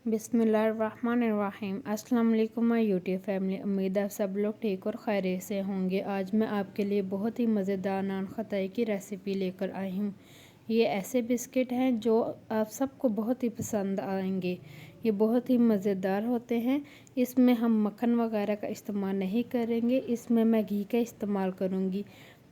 बिस्मिल्लाहिर्रहमानिर्रहीम। अस्सलाम वालेकुम माय यूट्यूब फैमिली। उम्मीद है सब लोग ठीक और खैरियत से होंगे। आज मैं आपके लिए बहुत ही मज़ेदार नान खताई की रेसिपी लेकर आई हूँ। ये ऐसे बिस्किट हैं जो आप सबको बहुत ही पसंद आएंगे। ये बहुत ही मज़ेदार होते हैं। इसमें हम मक्खन वगैरह का इस्तेमाल नहीं करेंगे, इसमें मैं घी का इस्तेमाल करूँगी।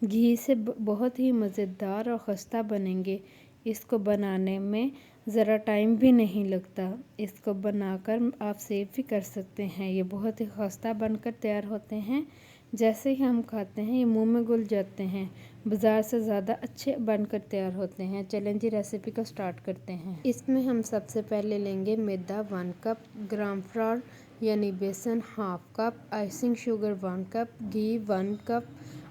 घी से बहुत ही मज़ेदार और खस्ता बनेंगे। इसको बनाने में ज़रा टाइम भी नहीं लगता। इसको बनाकर आप सेव भी कर सकते हैं। ये बहुत ही खस्ता बनकर तैयार होते हैं। जैसे ही हम खाते हैं ये मुंह में घुल जाते हैं। बाज़ार से ज़्यादा अच्छे बनकर तैयार होते हैं। चलें जी रेसिपी को स्टार्ट करते हैं। इसमें हम सबसे पहले लेंगे मैदा 1 कप, ग्राम फ्लोर यानी बेसन half cup, icing sugar 1 cup, घी 1 cup,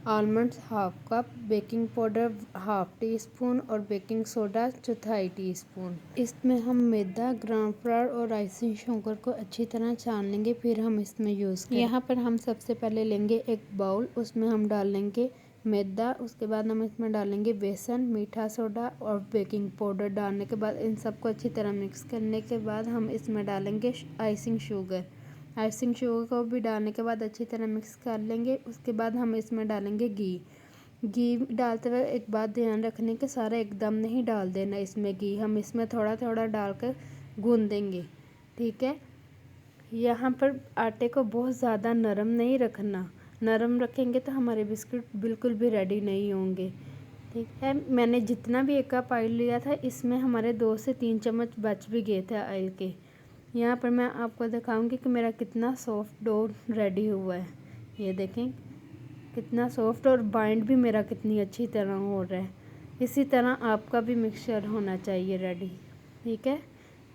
almonds half cup, baking powder half teaspoon और बेकिंग सोडा 1/4 टीस्पून। इसमें हम मैदा, ग्राम फ्लोर और आइसिंग शुगर को अच्छी तरह छान लेंगे, फिर हम इसमें यूज़ करेंगे। यहाँ पर हम सबसे पहले लेंगे एक बाउल, उसमें हम डाल लेंगे मैदा, उसके बाद हम इसमें डालेंगे बेसन, मीठा सोडा और बेकिंग पाउडर। डालने के बाद इन सबको अच्छी तरह मिक्स करने के बाद हम इसमें डालेंगे आइसिंग शुगर। आइसिंग शुगर को भी डालने के बाद अच्छी तरह मिक्स कर लेंगे। उसके बाद हम इसमें डालेंगे घी। घी डालते हुए एक बात ध्यान रखने के, सारा एकदम नहीं डाल देना इसमें घी, हम इसमें थोड़ा थोड़ा डालकर गूंद देंगे, ठीक है। यहाँ पर आटे को बहुत ज़्यादा नरम नहीं रखना, नरम रखेंगे तो हमारे बिस्कुट बिल्कुल भी रेडी नहीं होंगे, ठीक है। मैंने जितना भी 1 कप ऑयल लिया था, इसमें हमारे 2 से 3 चम्मच बच भी गए थे ऑयल के। यहाँ पर मैं आपको दिखाऊंगी कि मेरा कितना सॉफ्ट डो रेडी हुआ है। ये देखें कितना सॉफ्ट, और बाइंड भी मेरा कितनी अच्छी तरह हो रहा है। इसी तरह आपका भी मिक्सचर होना चाहिए रेडी, ठीक है।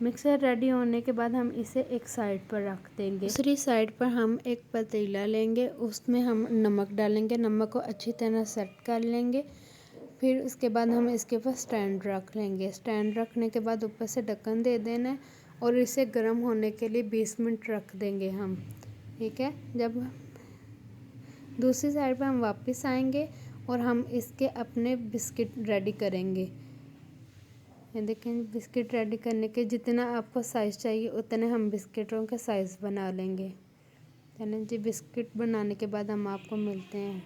मिक्सचर रेडी होने के बाद हम इसे एक साइड पर रख देंगे। दूसरी साइड पर हम एक पतीला लेंगे, उसमें हम नमक डालेंगे, नमक को अच्छी तरह सेट कर लेंगे। फिर उसके बाद हम इसके ऊपर स्टैंड रख लेंगे। स्टैंड रखने के बाद ऊपर से ढक्कन दे देना है और इसे गर्म होने के लिए 20 मिनट रख देंगे हम, ठीक है। जब दूसरी साइड पर हम वापस आएंगे और हम इसके अपने बिस्किट रेडी करेंगे। ये देखें, बिस्किट रेडी करने के जितना आपको साइज़ चाहिए उतने हम बिस्किटों के साइज़ बना लेंगे। चलें जी, बिस्किट बनाने के बाद हम आपको मिलते हैं।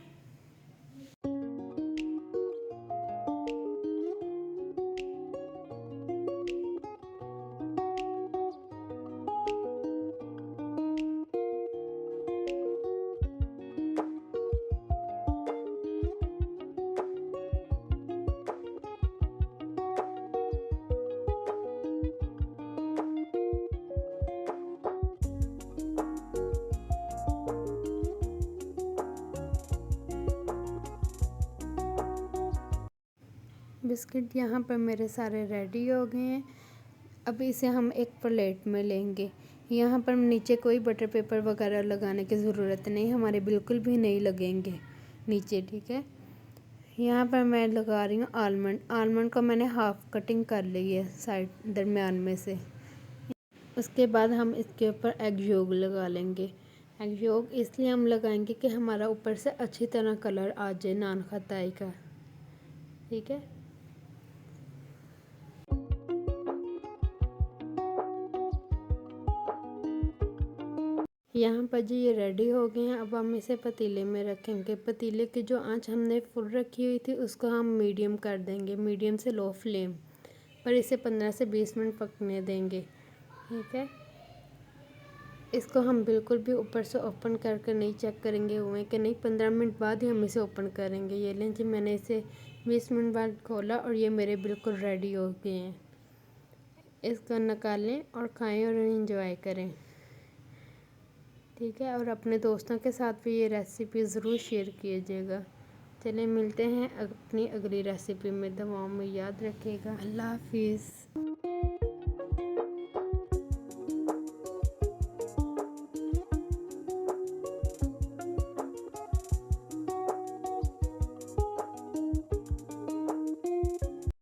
बिस्किट यहाँ पर मेरे सारे रेडी हो गए हैं। अब इसे हम एक प्लेट में लेंगे। यहाँ पर नीचे कोई बटर पेपर वगैरह लगाने की ज़रूरत नहीं, हमारे बिल्कुल भी नहीं लगेंगे नीचे, ठीक है। यहाँ पर मैं लगा रही हूँ आलमंड। आलमंड को मैंने हाफ कटिंग कर ली है साइड दरमियान में से। उसके बाद हम इसके ऊपर एग योग लगा लेंगे। एग योग इसलिए हम लगाएंगे कि हमारा ऊपर से अच्छी तरह कलर आ जाए नान खताई का, ठीक है। यहाँ पर जी ये रेडी हो गए हैं। अब हम इसे पतीले में रखेंगे। पतीले की जो आंच हमने फुल रखी हुई थी उसको हम मीडियम कर देंगे, मीडियम से लो फ्लेम पर इसे 15 से 20 मिनट पकने देंगे, ठीक है। इसको हम बिल्कुल भी ऊपर से ओपन करके नहीं चेक करेंगे हुए कि नहीं, 15 मिनट बाद ही हम इसे ओपन करेंगे। ये लें जी, मैंने इसे 20 मिनट बाद खोला और ये मेरे बिल्कुल रेडी हो गए हैं। इसको निकालें और खाएँ और एंजॉय करें, ठीक है। और अपने दोस्तों के साथ भी ये रेसिपी ज़रूर शेयर कीजिएगा। चलिए मिलते हैं अपनी अगली रेसिपी में। दुआओं में याद रखिएगा। अल्लाह हाफिज़।